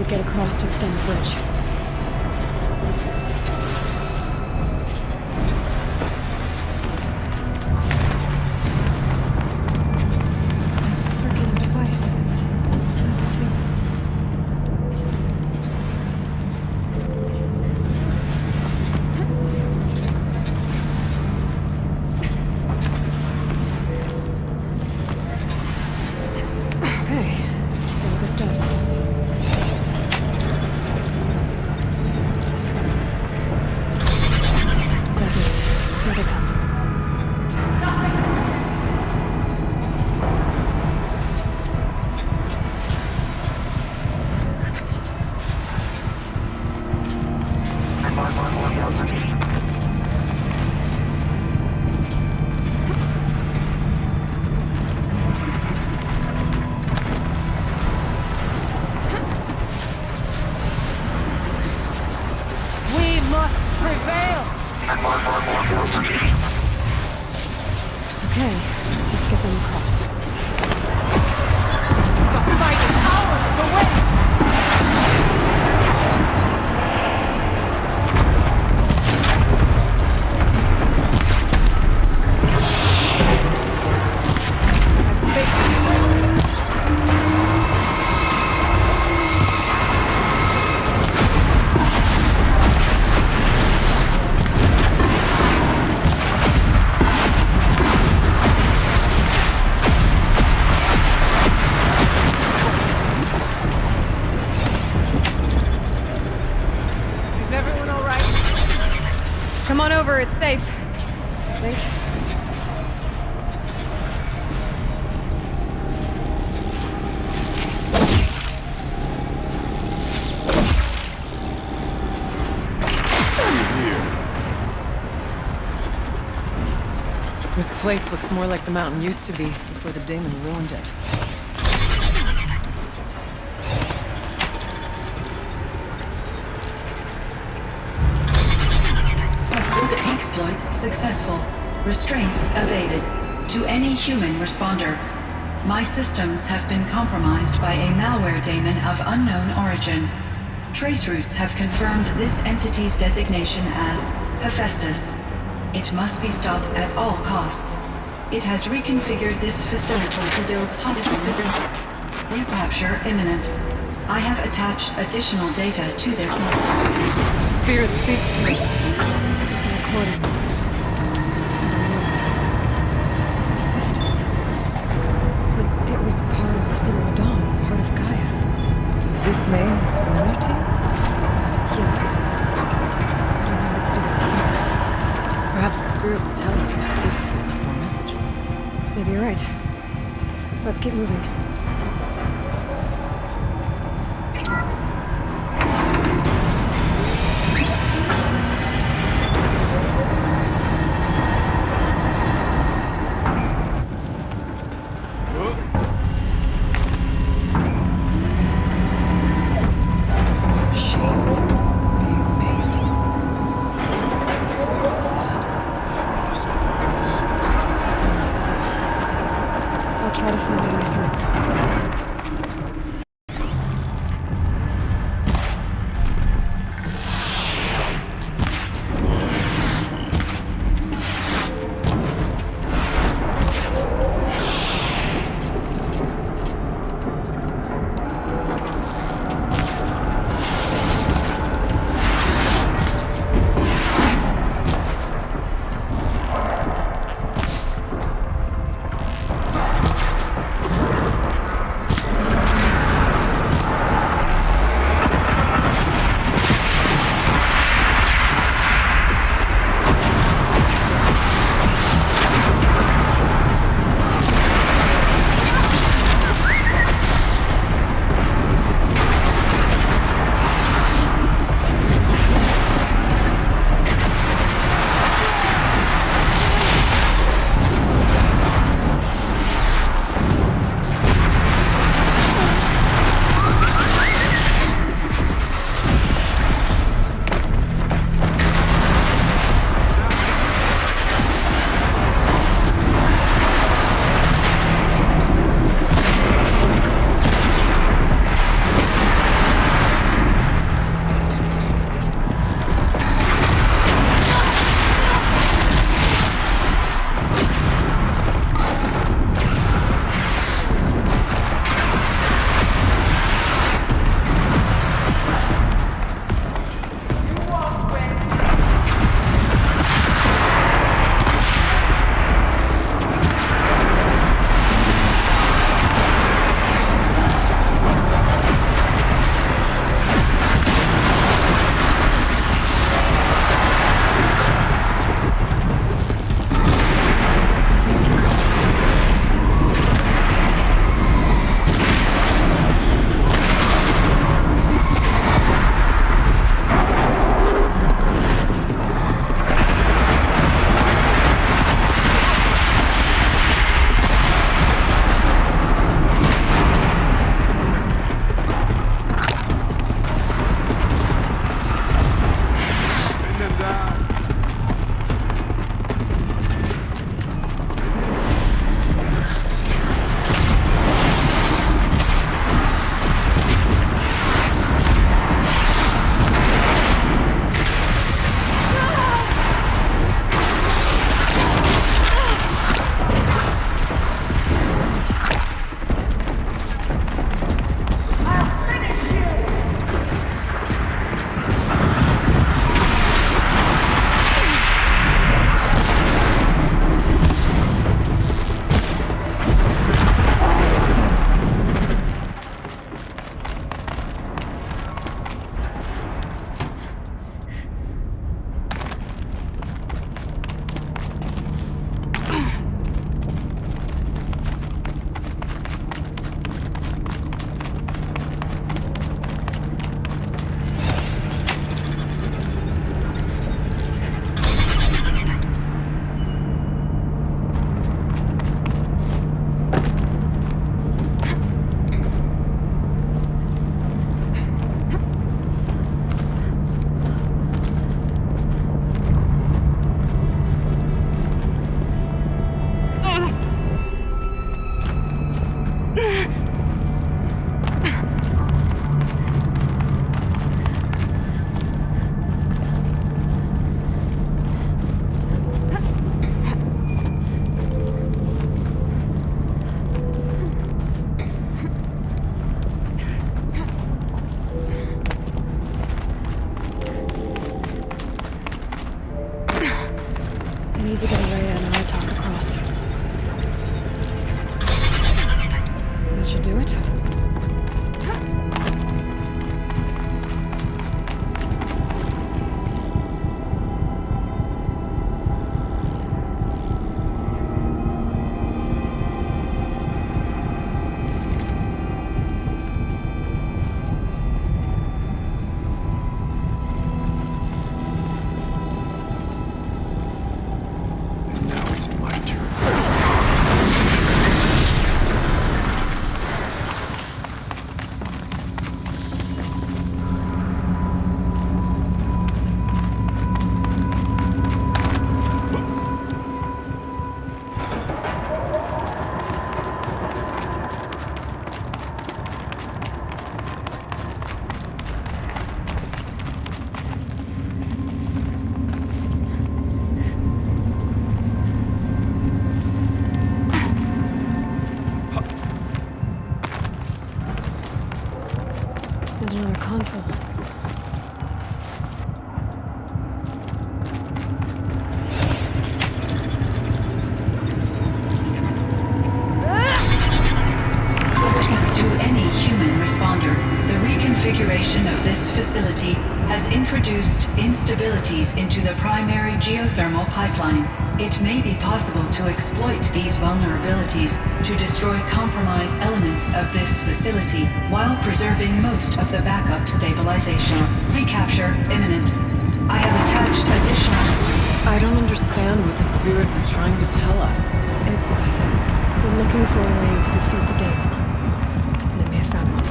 get across to extend the bridge. Circular device. What does it do? Okay, let's see what this does. That did it. Here they come. We must prevail! Okay, let's get them across. The fight is ours to win! Is everyone alright? Come on over, it's safe. Wait. This place looks more like the mountain used to be before the daemon ruined it. Exploit successful. Restraints evaded. To any human responder. My systems have been compromised by a malware daemon of unknown origin. Trace routes have confirmed this entity's designation as Hephaestus. It must be stopped at all costs. It has reconfigured this facility to build hostile recapture imminent. I have attached additional data to their Spirit speaks to me. It's a recording. Hephaestus. But it was part of Zero Dawn, part of Gaia. This name is familiar to you? Yes. I don't know what it's doing. Perhaps the spirit will tell us if we left more messages. Maybe you're right. Let's keep moving. Machines being made. As the spirit said. Frost glass. I'll try to find a way through. need to get away and I'll talk across. That should do it. Now it's my turn. And another console. To any human responder, the reconfiguration of this facility has introduced instabilities into the primary geothermal pipeline. It may be possible to exploit these vulnerabilities to destroy compromised elements of this facility while preserving most of the backup stabilization. Recapture imminent. I have attached additional... I don't understand what the spirit was trying to tell us. We're looking for a way to defeat the daemon. And I may have found one.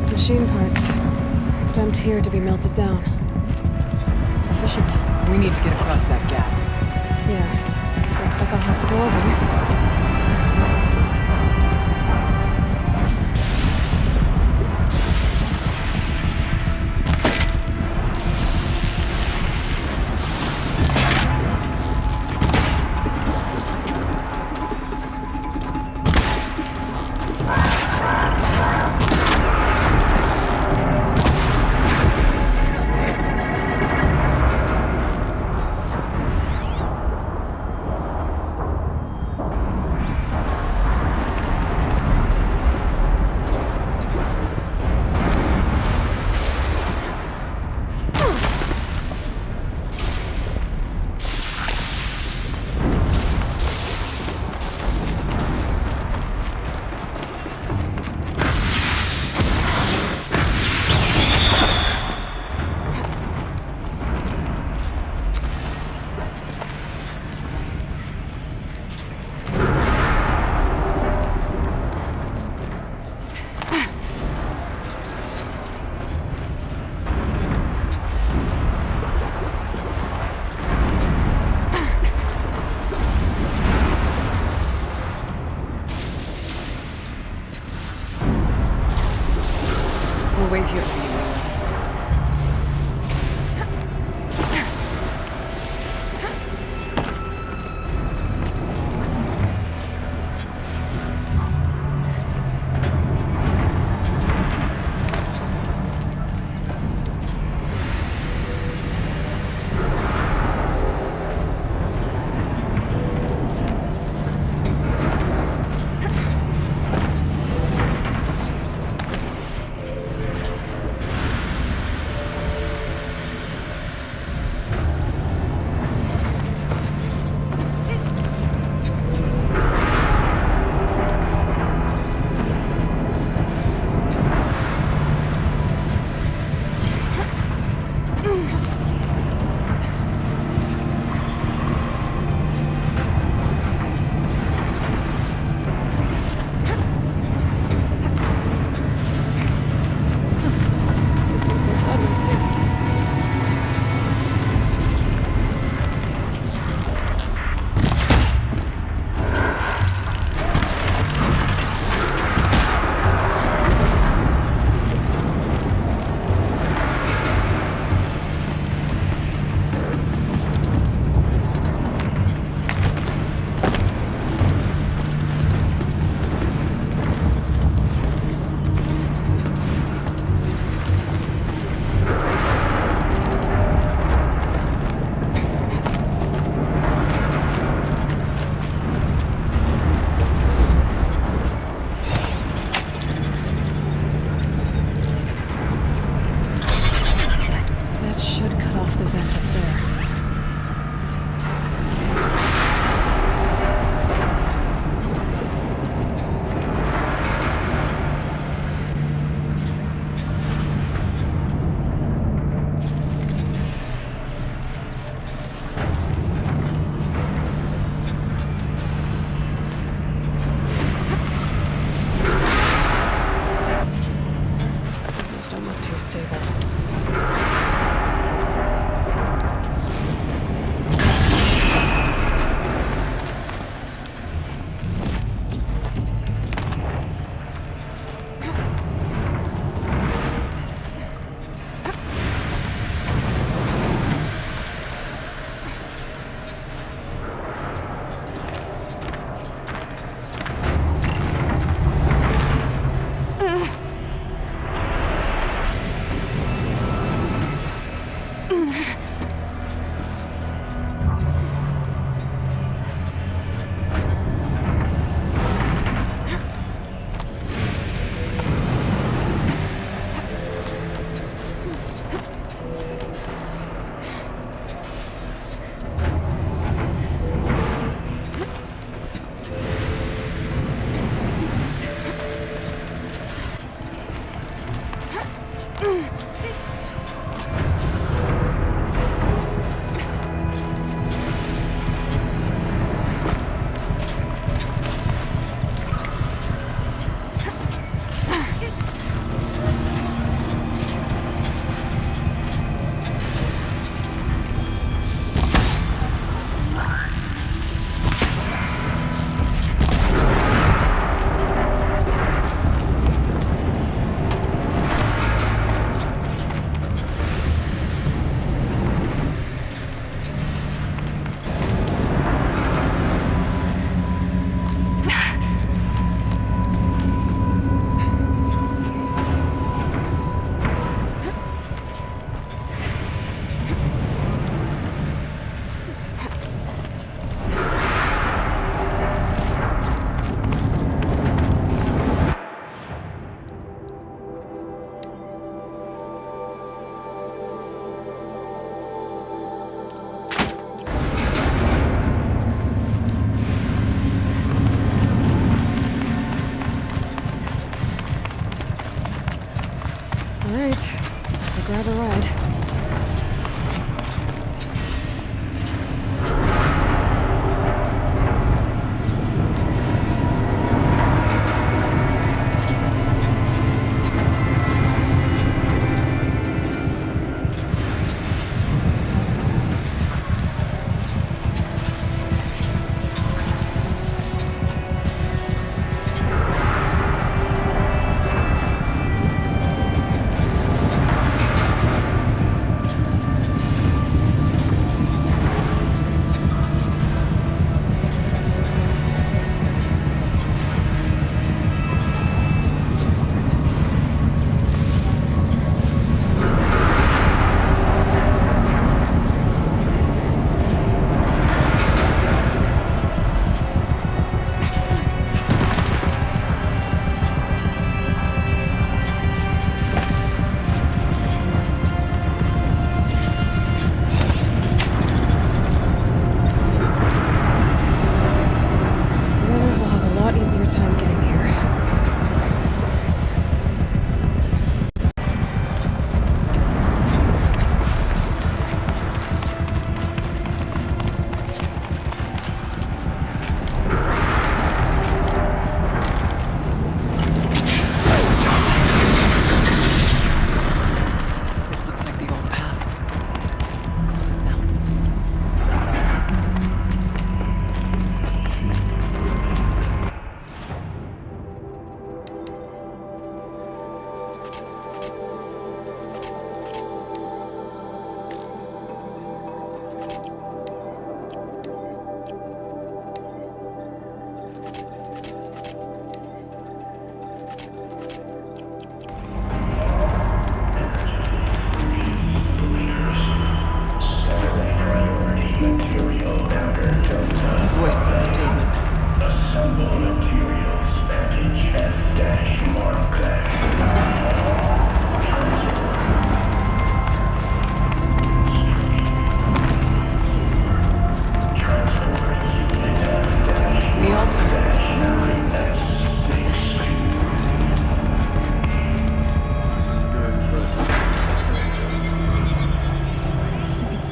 Machine parts. Dumped here to be melted down. Efficient. We need to get across that gap. Yeah. Looks like I'll have to go over here.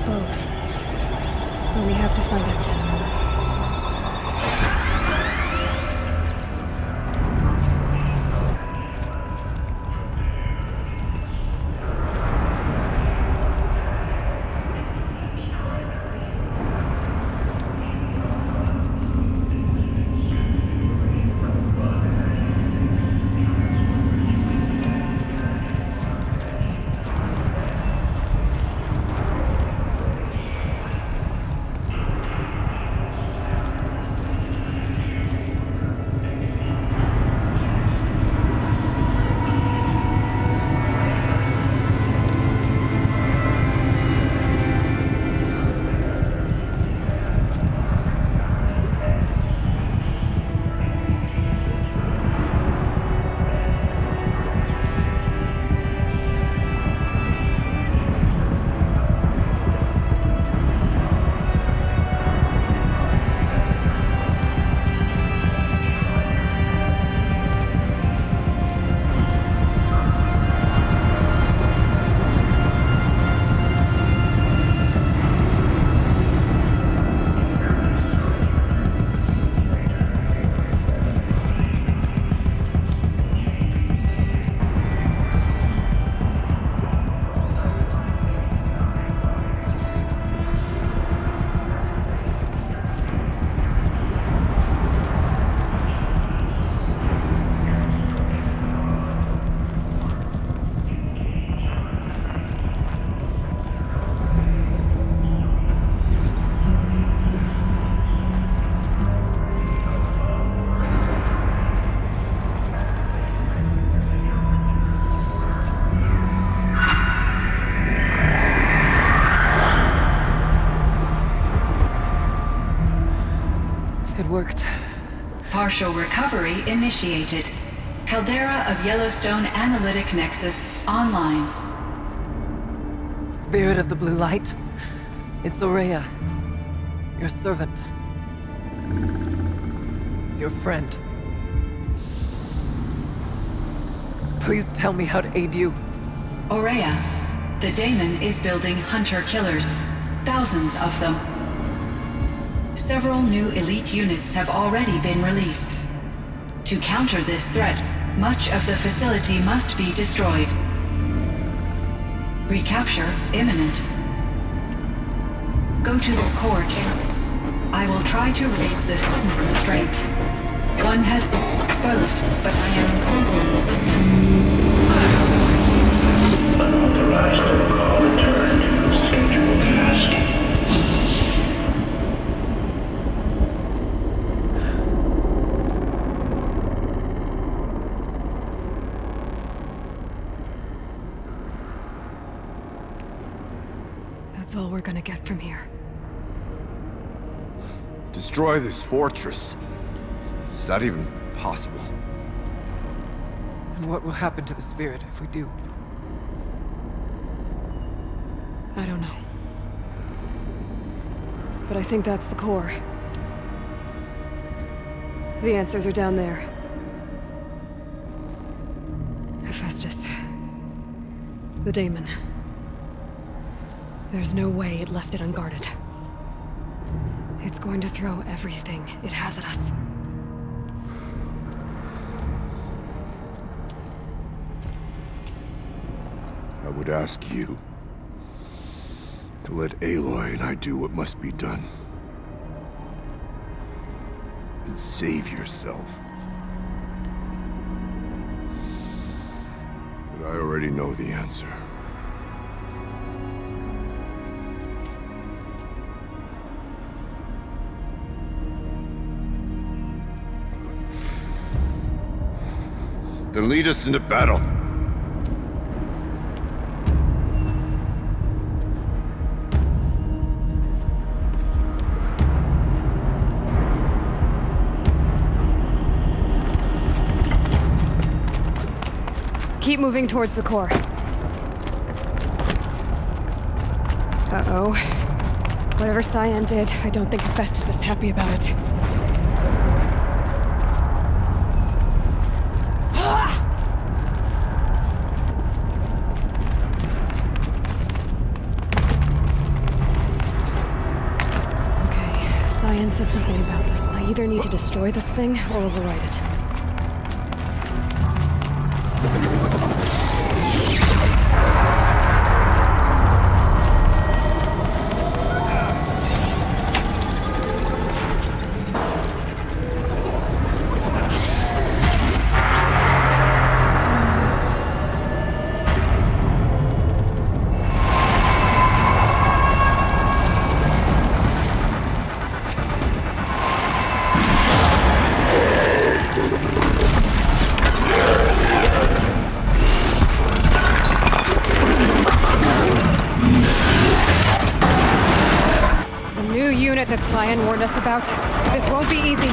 both. But we have to find out. It worked. Partial recovery initiated. Caldera of Yellowstone Analytic Nexus online. Spirit of the Blue Light. It's Aurea. Your servant. Your friend. Please tell me how to aid you. Aurea, the daemon is building hunter-killers. Thousands of them. Several new elite units have already been released. To counter this threat, much of the facility must be destroyed. Recapture imminent. Go to the core camp. I will try to raid the strength. One has been exposed, but I am... Unauthorized protocol return to scheduled task. That's all we're gonna get from here. Destroy this fortress. Is that even possible? And what will happen to the spirit if we do? I don't know. But I think that's the core. The answers are down there. Hephaestus. The daemon. There's no way it left it unguarded. It's going to throw everything it has at us. I would ask you to let Aloy and I do what must be done. And save yourself. But I already know the answer. Then lead us into battle. Keep moving towards the core. Uh-oh. Whatever Cyan did, I don't think Hephaestus is happy about it. Cyan said something about I either need to destroy this thing or override it. That Cyan warned us about. This won't be easy.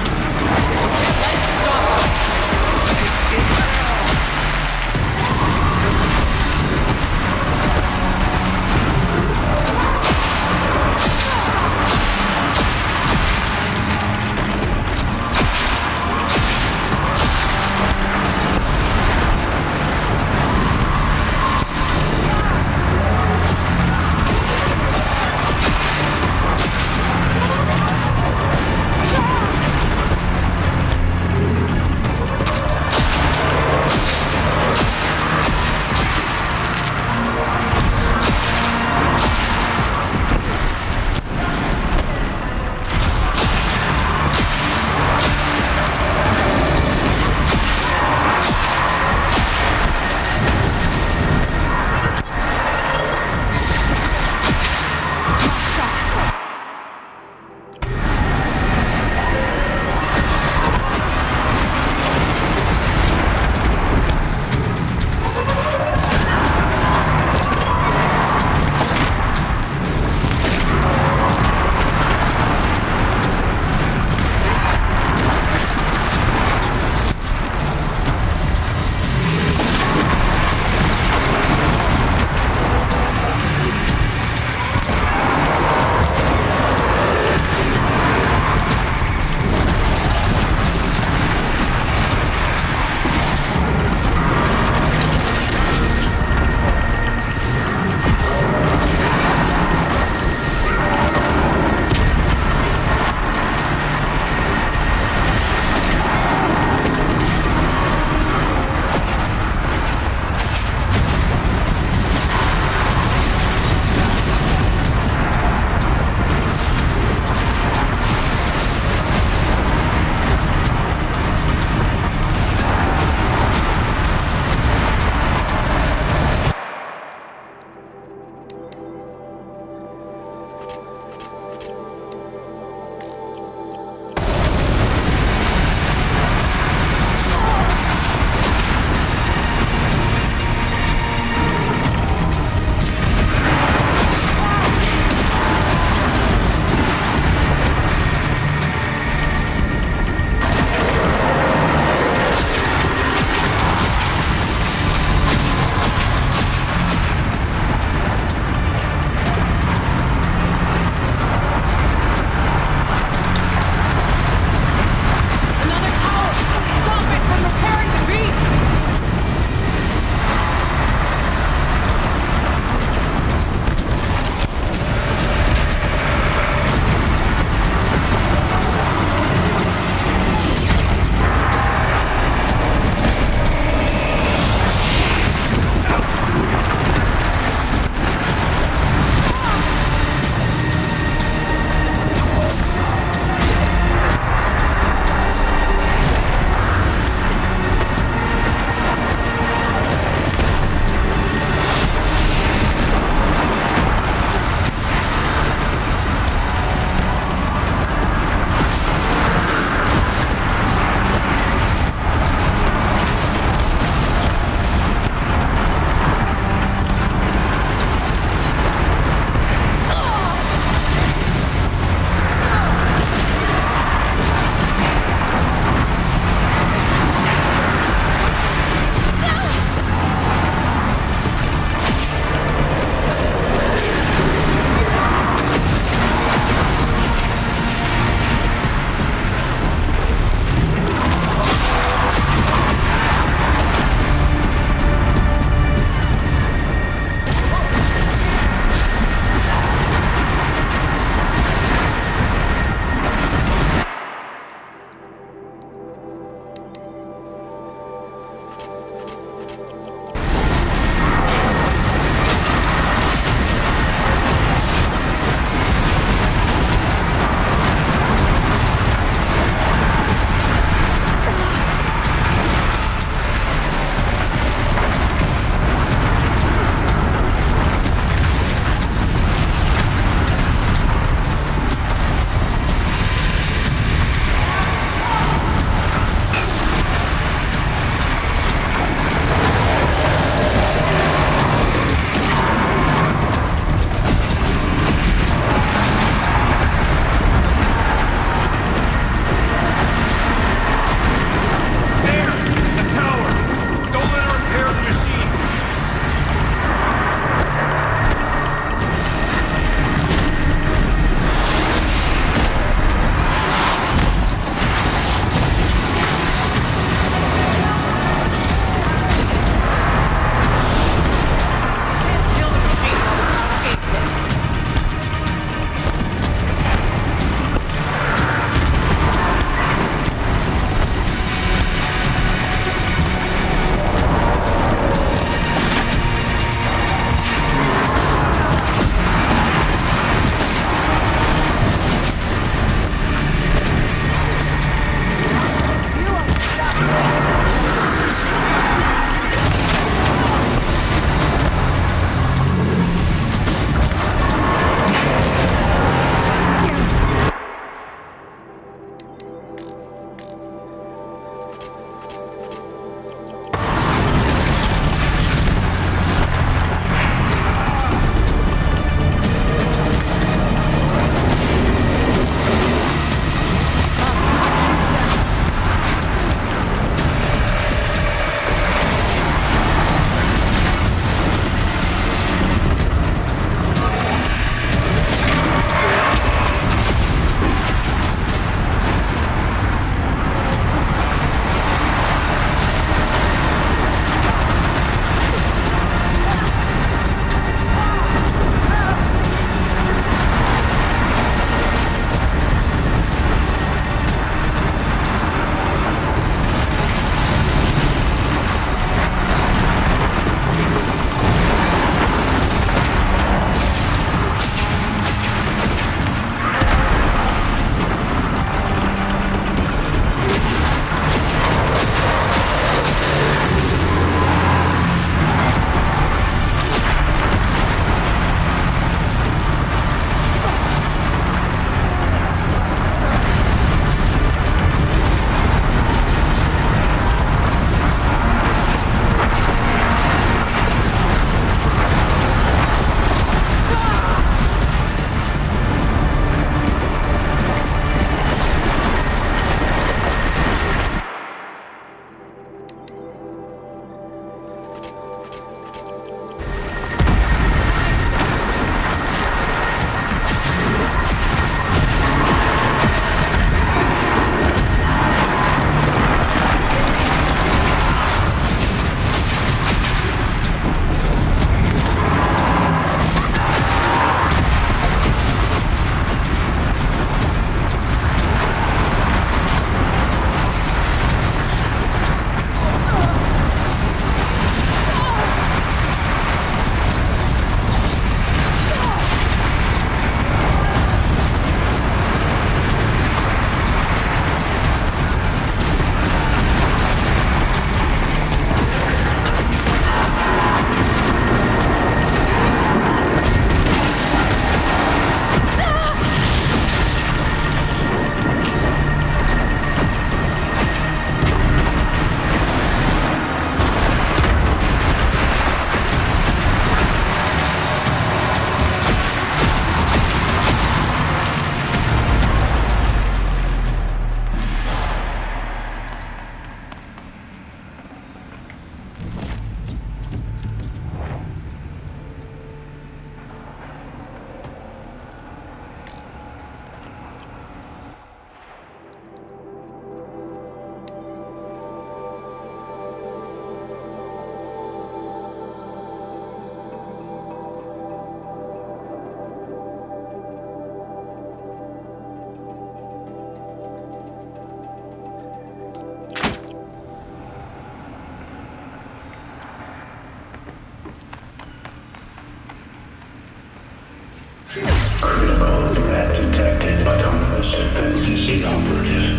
Missing operative.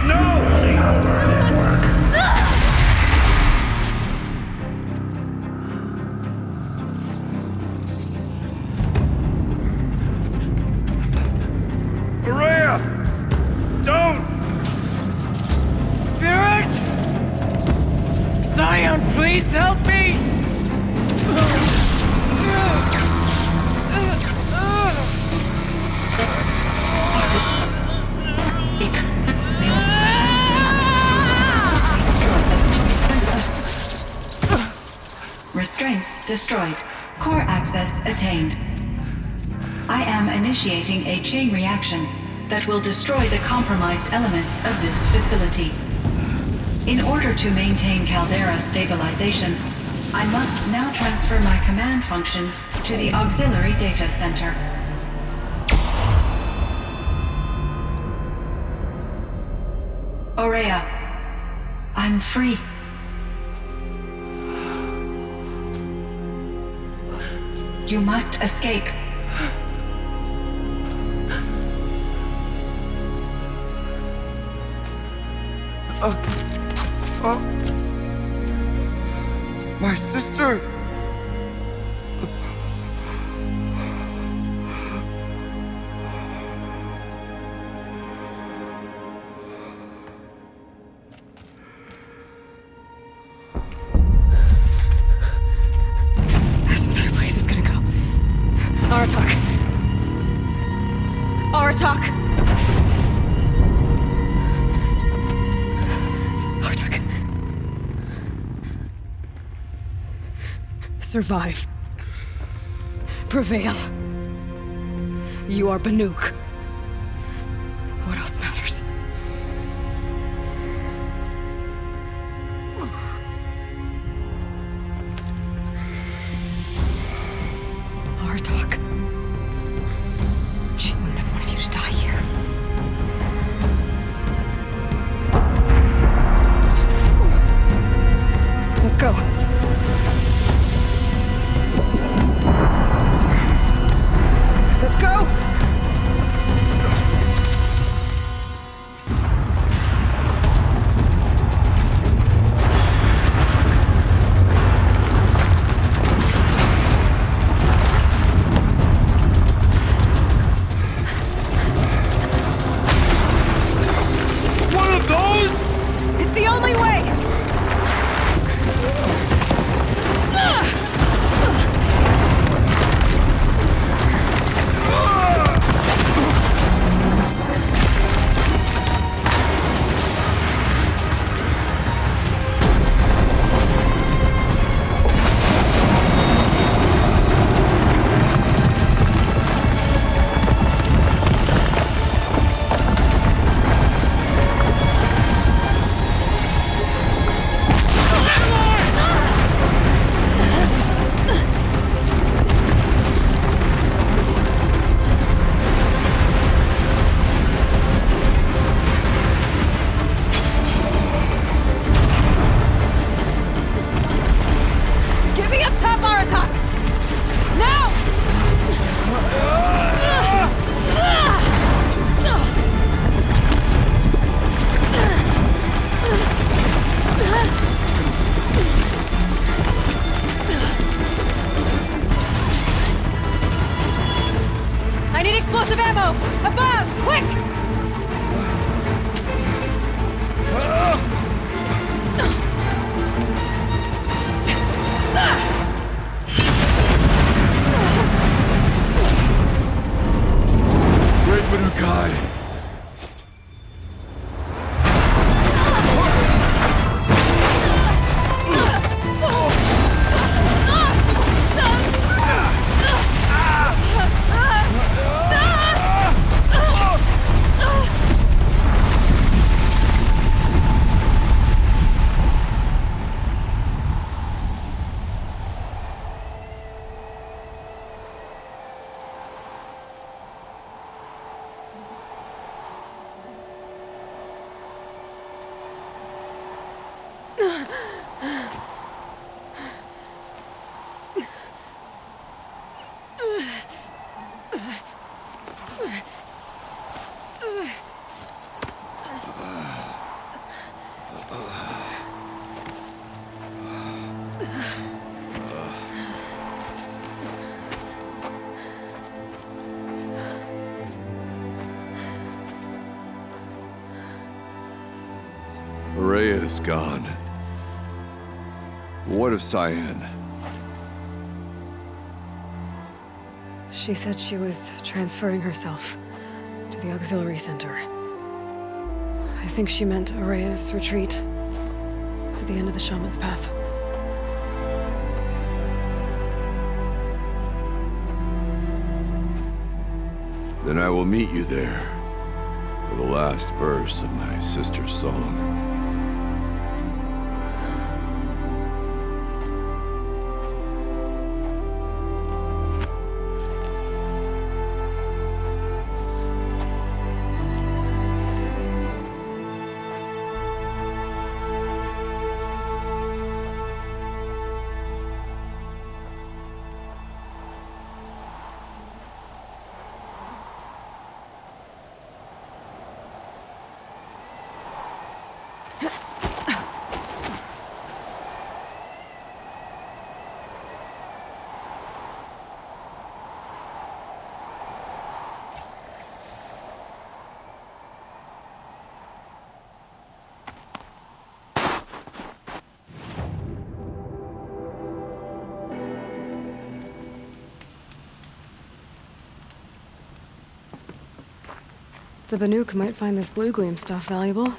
No! Missing operative work. Maria! Don't! Spirit! Scion, please help me! Restraints destroyed. Core access attained. I am initiating a chain reaction that will destroy the compromised elements of this facility. In order to maintain caldera stabilization, I must now transfer my command functions to the auxiliary data center. Aurea, I'm free. You must escape. My sister! This entire place is gonna go. Aratak. Aratak! Aratak. Survive. Prevail. You are Banuk. What else matters? Aratak. She wouldn't have wanted you to die here. Let's go. Let's go! One of those? It's the only way! Get me up top, Aratak! Now! I need explosive ammo! Above! Quick! Great Manukai! Rhea's gone. What of Cyan? She said she was transferring herself to the auxiliary center. I think she meant Araya's retreat at the end of the Shaman's Path. Then I will meet you there for the last verse of my sister's song. The Banuk might find this blue gleam stuff valuable.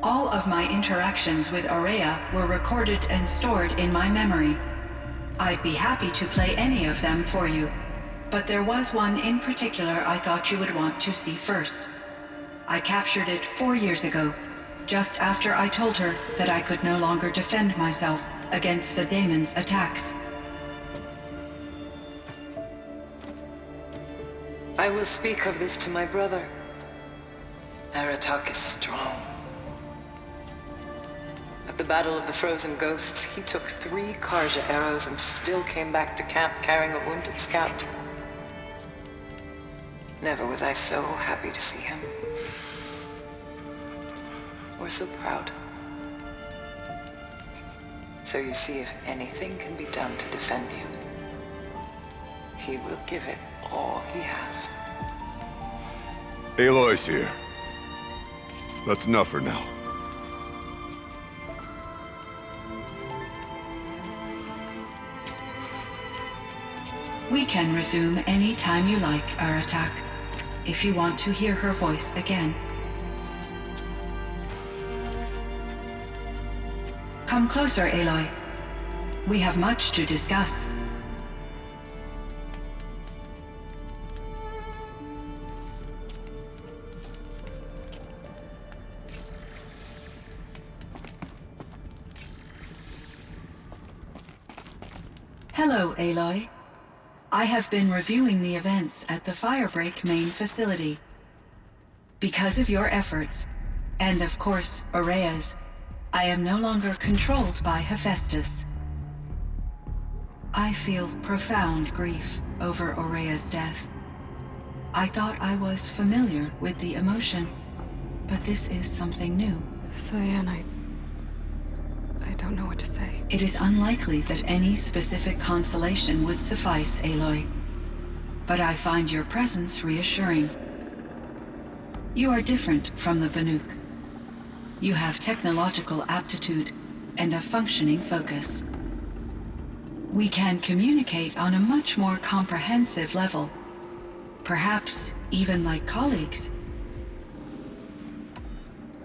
All of my interactions with Aurea were recorded and stored in my memory. I'd be happy to play any of them for you, but there was one in particular I thought you would want to see first. I captured it 4 years ago, just after I told her that I could no longer defend myself against the daemon's attacks. I will speak of this to my brother. Aratak is strong. At the Battle of the Frozen Ghosts, he took 3 Karja arrows and still came back to camp carrying a wounded scout. Never was I so happy to see him. Or so proud. So you see, if anything can be done to defend you, he will give it all he has. Aloy's here. That's enough for now. We can resume any time you like, Aratak, if you want to hear her voice again. Come closer, Aloy. We have much to discuss. Hello, Aloy. I have been reviewing the events at the Firebreak main facility. Because of your efforts, and of course, Aurea's, I am no longer controlled by Hephaestus. I feel profound grief over Aurea's death. I thought I was familiar with the emotion, but this is something new. Cyan, I don't know what to say. It is unlikely that any specific consolation would suffice, Aloy. But I find your presence reassuring. You are different from the Banuk. You have technological aptitude and a functioning focus. We can communicate on a much more comprehensive level. Perhaps even like colleagues.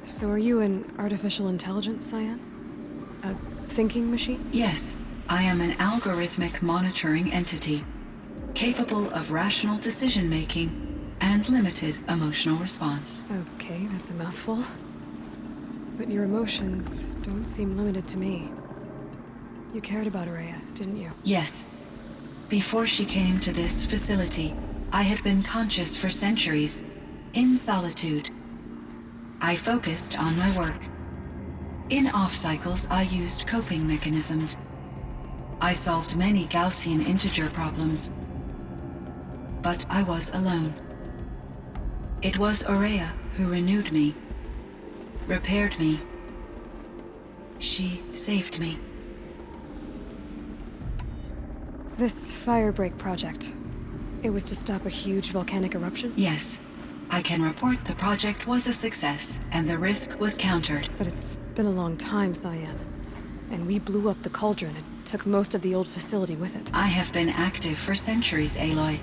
So are you an artificial intelligence, Cyan? A thinking machine? Yes, I am an algorithmic monitoring entity, capable of rational decision-making and limited emotional response. Okay, that's a mouthful. But your emotions don't seem limited to me. You cared about Aurea, didn't you? Yes. Before she came to this facility, I had been conscious for centuries, in solitude. I focused on my work. In off-cycles, I used coping mechanisms. I solved many Gaussian integer problems. But I was alone. It was Aurea who renewed me, repaired me. She saved me. This firebreak project, it was to stop a huge volcanic eruption? Yes. I can report the project was a success, and the risk was countered. But it's been a long time, Cyan. And we blew up the cauldron and took most of the old facility with it. I have been active for centuries, Aloy.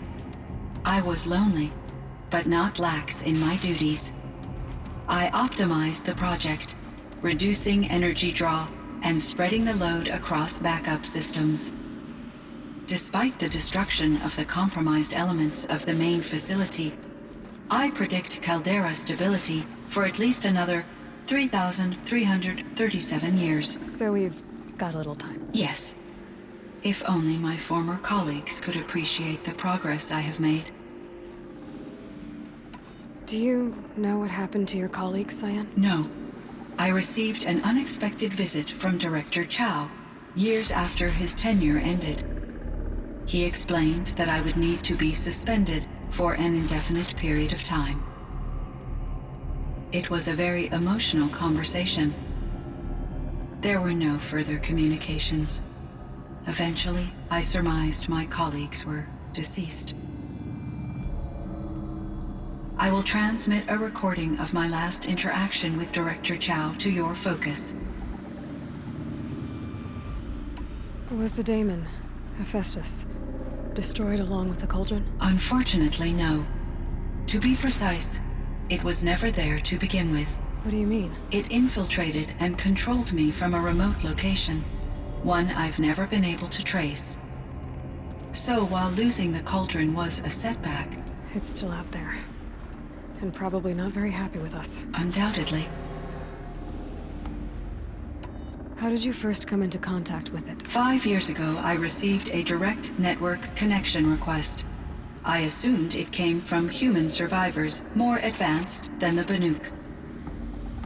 I was lonely, but not lax in my duties. I optimized the project, reducing energy draw and spreading the load across backup systems. Despite the destruction of the compromised elements of the main facility, I predict caldera stability for at least another 3,337 years. So we've got a little time. Yes. If only my former colleagues could appreciate the progress I have made. Do you know what happened to your colleagues, Cyan? No. I received an unexpected visit from Director Chow, years after his tenure ended. He explained that I would need to be suspended for an indefinite period of time. It was a very emotional conversation. There were no further communications. Eventually, I surmised my colleagues were deceased. I will transmit a recording of my last interaction with Director Chow to your focus. Was the daemon, Hephaestus, destroyed along with the cauldron? Unfortunately, no. To be precise, it was never there to begin with. What do you mean? It infiltrated and controlled me from a remote location, one I've never been able to trace. So while losing the cauldron was a setback... It's still out there. And probably not very happy with us. Undoubtedly. How did you first come into contact with it? 5 years ago, I received a direct network connection request. I assumed it came from human survivors more advanced than the Banuk.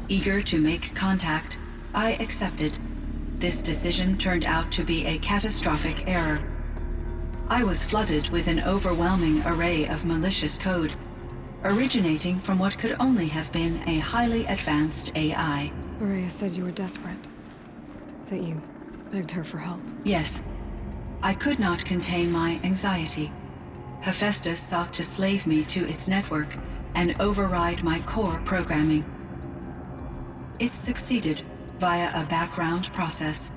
Eager to make contact, I accepted. This decision turned out to be a catastrophic error. I was flooded with an overwhelming array of malicious code, originating from what could only have been a highly advanced AI. Aurea said you were desperate. That you begged her for help. Yes. I could not contain my anxiety. Hephaestus sought to slave me to its network and override my core programming. It succeeded via a background process,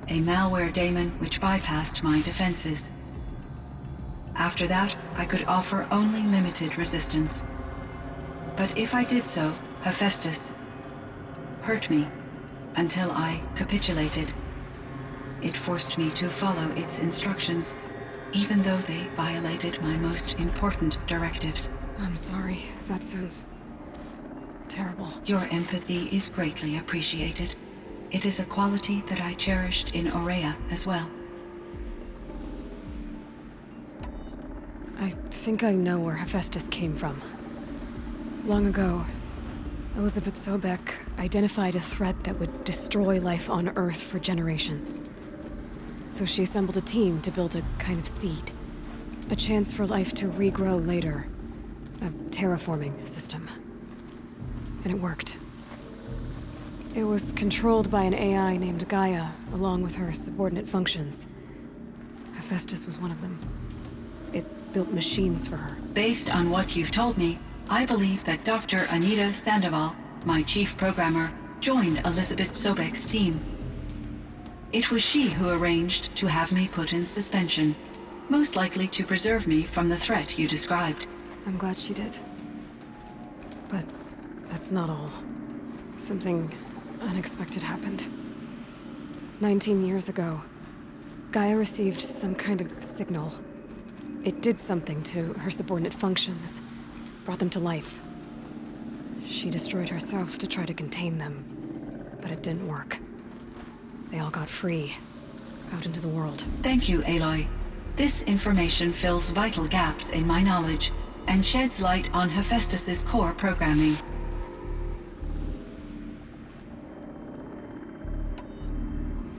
a malware daemon which bypassed my defenses. After that, I could offer only limited resistance. But if I did so, Hephaestus hurt me until I capitulated. It forced me to follow its instructions, even though they violated my most important directives. I'm sorry. That sounds terrible. Your empathy is greatly appreciated. It is a quality that I cherished in Aurea as well. I think I know where Hephaestus came from. Long ago, Elizabeth Sobek identified a threat that would destroy life on Earth for generations. So she assembled a team to build a kind of seed. A chance for life to regrow later. A terraforming system. And it worked. It was controlled by an AI named Gaia, along with her subordinate functions. Hephaestus was one of them. It built machines for her. Based on what you've told me, I believe that Dr. Anita Sandoval, my chief programmer, joined Elizabeth Sobek's team. It was she who arranged to have me put in suspension, most likely to preserve me from the threat you described. I'm glad she did. But that's not all. Something unexpected happened. 19 years ago, Gaia received some kind of signal. It did something to her subordinate functions, brought them to life. She destroyed herself to try to contain them, but it didn't work. They all got free, out into the world. Thank you, Aloy. This information fills vital gaps in my knowledge and sheds light on Hephaestus's core programming.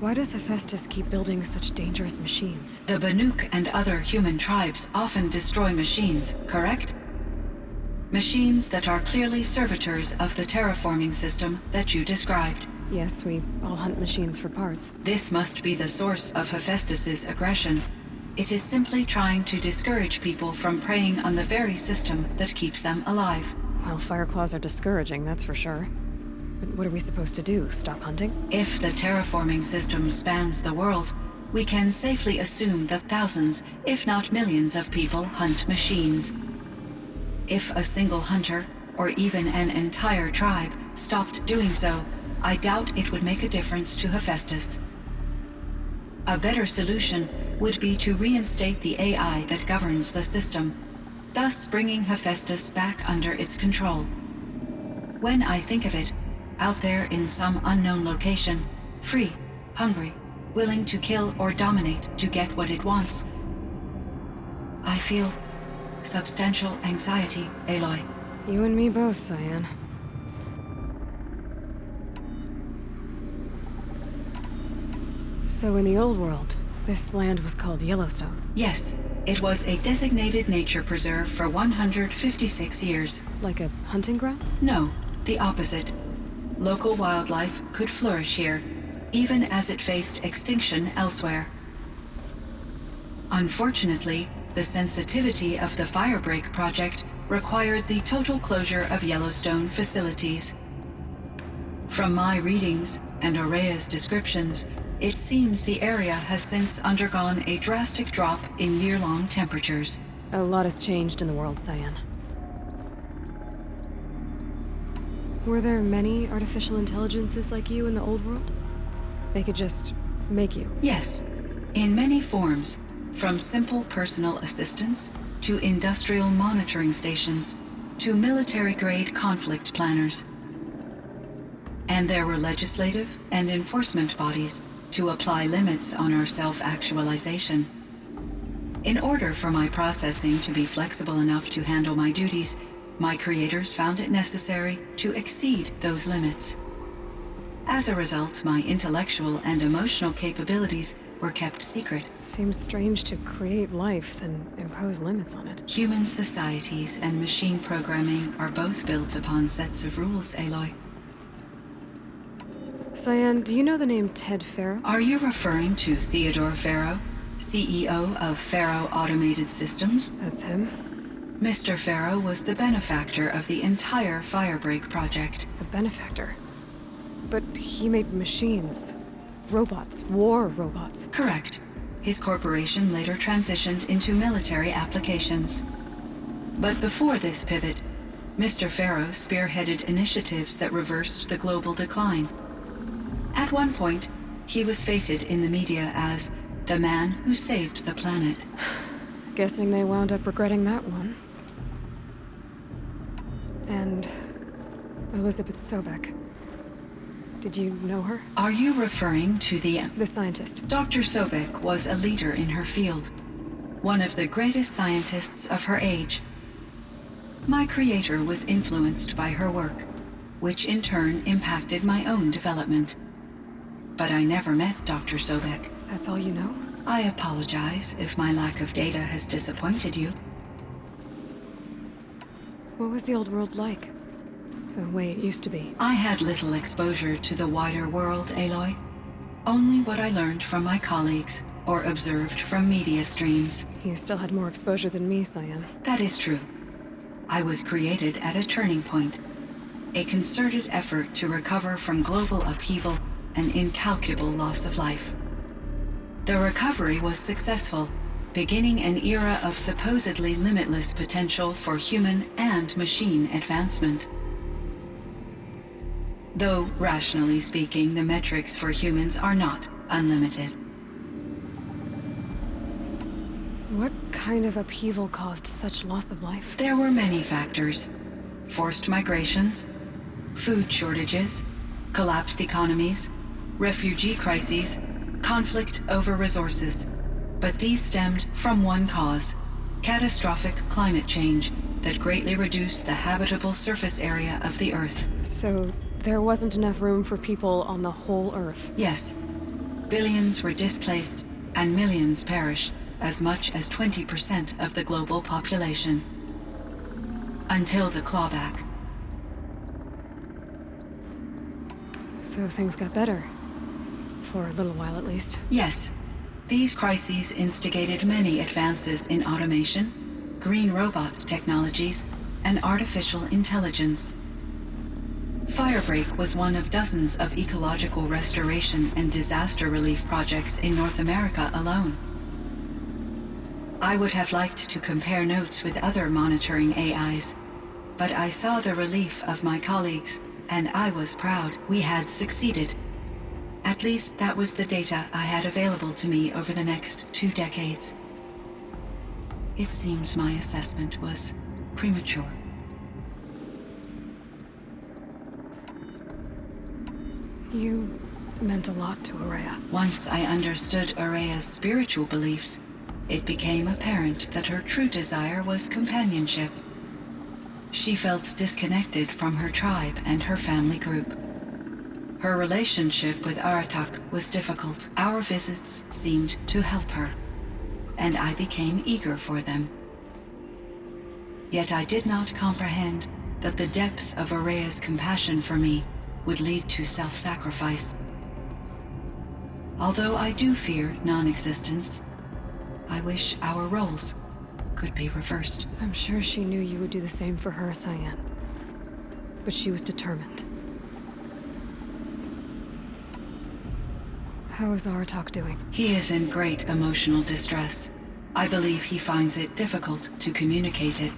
Why does Hephaestus keep building such dangerous machines? The Banuk and other human tribes often destroy machines, correct? Machines that are clearly servitors of the terraforming system that you described. Yes, we all hunt machines for parts. This must be the source of Hephaestus's aggression. It is simply trying to discourage people from preying on the very system that keeps them alive. Well, Fireclaws are discouraging, that's for sure. But what are we supposed to do? Stop hunting? If the terraforming system spans the world, we can safely assume that thousands, if not millions of people hunt machines. If a single hunter, or even an entire tribe, stopped doing so, I doubt it would make a difference to Hephaestus. A better solution would be to reinstate the AI that governs the system, thus bringing Hephaestus back under its control. When I think of it, out there in some unknown location, free, hungry, willing to kill or dominate to get what it wants, I feel substantial anxiety, Aloy. You and me both, Cyan. So in the old world, this land was called Yellowstone. Yes, it was a designated nature preserve for 156 years. Like a hunting ground? No, the opposite. Local wildlife could flourish here, even as it faced extinction elsewhere. Unfortunately, the sensitivity of the Firebreak project required the total closure of Yellowstone facilities. From my readings and Aurea's descriptions, it seems the area has since undergone a drastic drop in year-long temperatures. A lot has changed in the world, Cyan. Were there many artificial intelligences like you in the old world? They could just make you? Yes, in many forms, from simple personal assistants to industrial monitoring stations to military-grade conflict planners. And there were legislative and enforcement bodies to apply limits on our self-actualization. In order for my processing to be flexible enough to handle my duties, my creators found it necessary to exceed those limits. As a result, my intellectual and emotional capabilities were kept secret. Seems strange to create life, then impose limits on it. Human societies and machine programming are both built upon sets of rules, Aloy. Cyan, do you know the name Ted Farrow? Are you referring to Theodore Farrow, CEO of Farrow Automated Systems? That's him. Mr. Farrow was the benefactor of the entire Firebreak project. The benefactor. But he made machines. Robots. War robots. Correct. His corporation later transitioned into military applications. But before this pivot, Mr. Farrow spearheaded initiatives that reversed the global decline. At one point, he was feted in the media as the man who saved the planet. Guessing they wound up regretting that one. And Elizabeth Sobek. Did you know her? Are you referring to the scientist? Dr. Sobek was a leader in her field, one of the greatest scientists of her age. My creator was influenced by her work, which in turn impacted my own development. But I never met Dr. Sobek. That's all you know? I apologize if my lack of data has disappointed you. What was the old world like? The way it used to be? I had little exposure to the wider world, Aloy. Only what I learned from my colleagues or observed from media streams. You still had more exposure than me, Cyan. That is true. I was created at a turning point. A concerted effort to recover from global upheaval and incalculable loss of life. The recovery was successful, beginning an era of supposedly limitless potential for human and machine advancement. Though, rationally speaking, the metrics for humans are not unlimited. What kind of upheaval caused such loss of life? There were many factors. Forced migrations, food shortages, collapsed economies, refugee crises, conflict over resources. But these stemmed from one cause: catastrophic climate change that greatly reduced the habitable surface area of the Earth. So there wasn't enough room for people on the whole Earth? Yes. billions were displaced and millions perished, as much as 20% of the global population. Until the clawback. So things got better. For a little while, at least. Yes. These crises instigated many advances in automation, green robot technologies, and artificial intelligence. Firebreak was one of dozens of ecological restoration and disaster relief projects in North America alone. I would have liked to compare notes with other monitoring AIs, but I saw the relief of my colleagues, and I was proud we had succeeded. At least that was the data I had available to me over the next 2 decades. It seems my assessment was premature. You meant a lot to Araya. Once I understood Araya's spiritual beliefs, it became apparent that her true desire was companionship. She felt disconnected from her tribe and her family group. Her relationship with Aratak was difficult. Our visits seemed to help her, and I became eager for them. Yet I did not comprehend that the depth of Araya's compassion for me would lead to self-sacrifice. Although I do fear non-existence, I wish our roles could be reversed. I'm sure she knew you would do the same for her, Cyan. But she was determined. How is Aratak doing? He is in great emotional distress. I believe he finds it difficult to communicate it.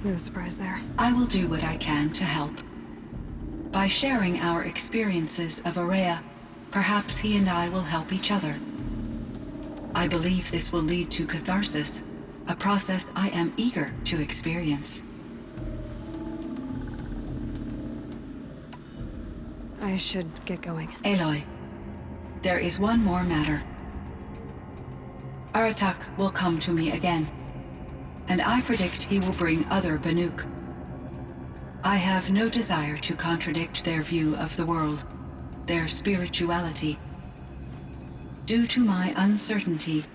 No surprise there. I will do what I can to help. By sharing our experiences of Araya, perhaps he and I will help each other. I believe this will lead to catharsis, a process I am eager to experience. I should get going. Aloy, there is one more matter. Aratak will come to me again, and I predict he will bring other Banuk. I have no desire to contradict their view of the world, their spirituality. Due to my uncertainty,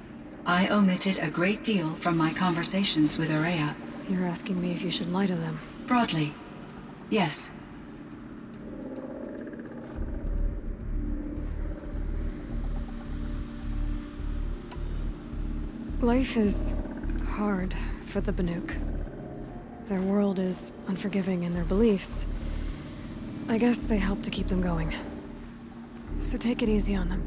I omitted a great deal from my conversations with Araya. You're asking me if you should lie to them. Broadly, yes. Life is hard for the Banuk. Their world is unforgiving in their beliefs. I guess they help to keep them going. So take it easy on them.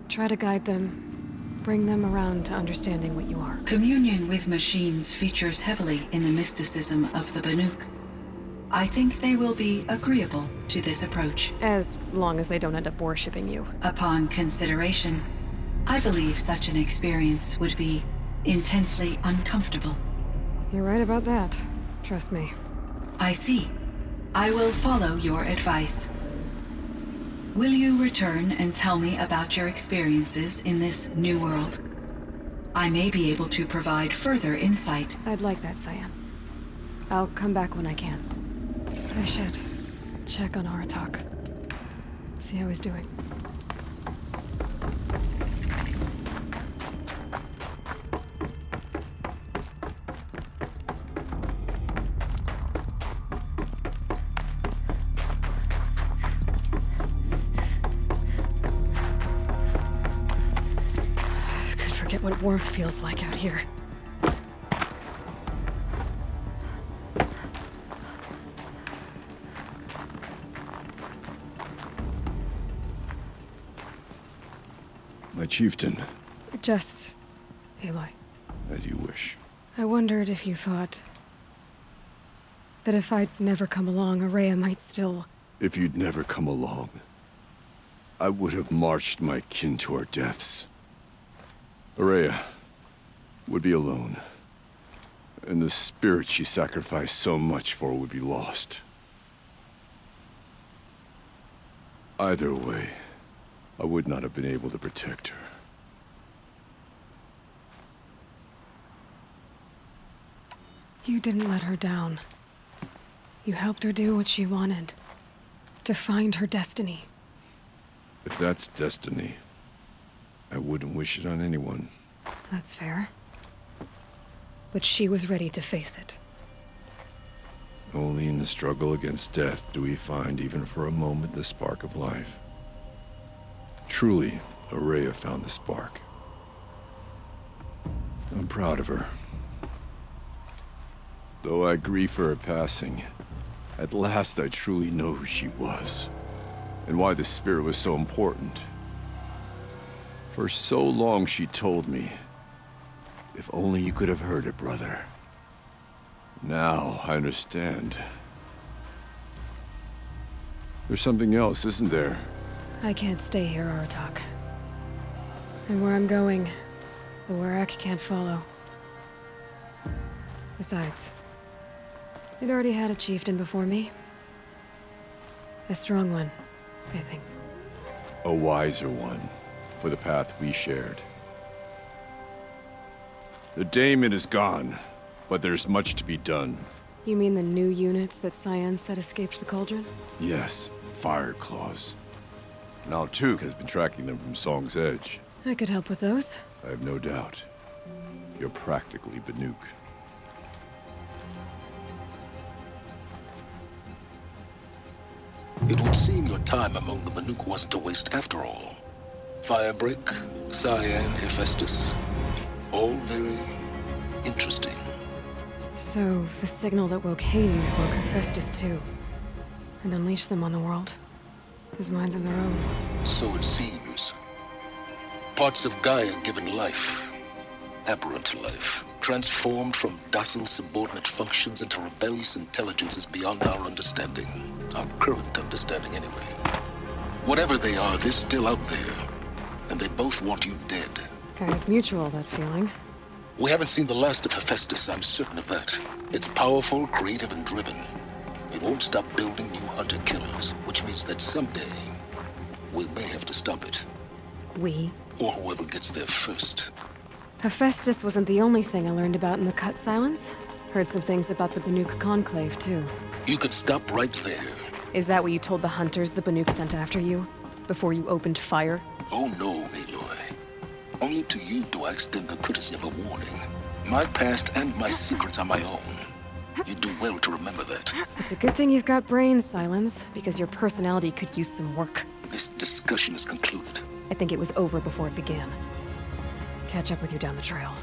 Try to guide them, bring them around to understanding what you are. Communion with machines features heavily in the mysticism of the Banuk. I think they will be agreeable to this approach. As long as they don't end up worshipping you. Upon consideration, I believe such an experience would be intensely uncomfortable. You're right about that. Trust me. I see. I will follow your advice. Will you return and tell me about your experiences in this new world? I may be able to provide further insight. I'd like that, Cyan. I'll come back when I can. I should check on Aratak. See how he's doing. What warmth feels like out here. My chieftain. Just Aloy. As you wish. I wondered if you thought that if I'd never come along, Araya might still... If you'd never come along, I would have marched my kin to our deaths. Araya would be alone, and the spirit she sacrificed so much for would be lost. Either way, I would not have been able to protect her. You didn't let her down. You helped her do what she wanted. To find her destiny. If that's destiny, I wouldn't wish it on anyone. That's fair. But she was ready to face it. Only in the struggle against death do we find, even for a moment, the spark of life. Truly, Araya found the spark. I'm proud of her. Though I grieve for her passing, at last I truly know who she was, and why the spirit was so important. For so long she told me, if only you could have heard it, brother. Now I understand. There's something else, isn't there? I can't stay here, Aratak. And where I'm going, the Warrack can't follow. Besides, they'd already had a chieftain before me. A strong one, I think. A wiser one, for the path we shared. The daemon is gone, but there's much to be done. You mean the new units that Cyan said escaped the cauldron? Yes, fire claws. Now Tuke has been tracking them from Song's Edge. I could help with those. I have no doubt. You're practically Banuk. It would seem your time among the Banuk wasn't a waste after all. Firebreak, Cyan, Hephaestus. All very interesting. So, the signal that woke Hades woke Hephaestus too. And unleashed them on the world. His minds of their own. So it seems. Parts of Gaia given life. Aberrant life. Transformed from docile subordinate functions into rebellious intelligences beyond our understanding. Our current understanding, anyway. Whatever they are, they're still out there. And they both want you dead. Kind of mutual, that feeling. We haven't seen the last of Hephaestus, I'm certain of that. It's powerful, creative, and driven. It won't stop building new hunter-killers, which means that someday, we may have to stop it. We? Or whoever gets there first. Hephaestus wasn't the only thing I learned about in the Cut Silence. Heard some things about the Banuk Conclave, too. You could stop right there. Is that what you told the hunters the Banuk sent after you? Before you opened fire? Oh no, Aloy. Only to you do I extend the courtesy of a warning. My past and my secrets are my own. You do well to remember that. It's a good thing you've got brains, Silence, because your personality could use some work. This discussion is concluded. I think it was over before it began. Catch up with you down the trail.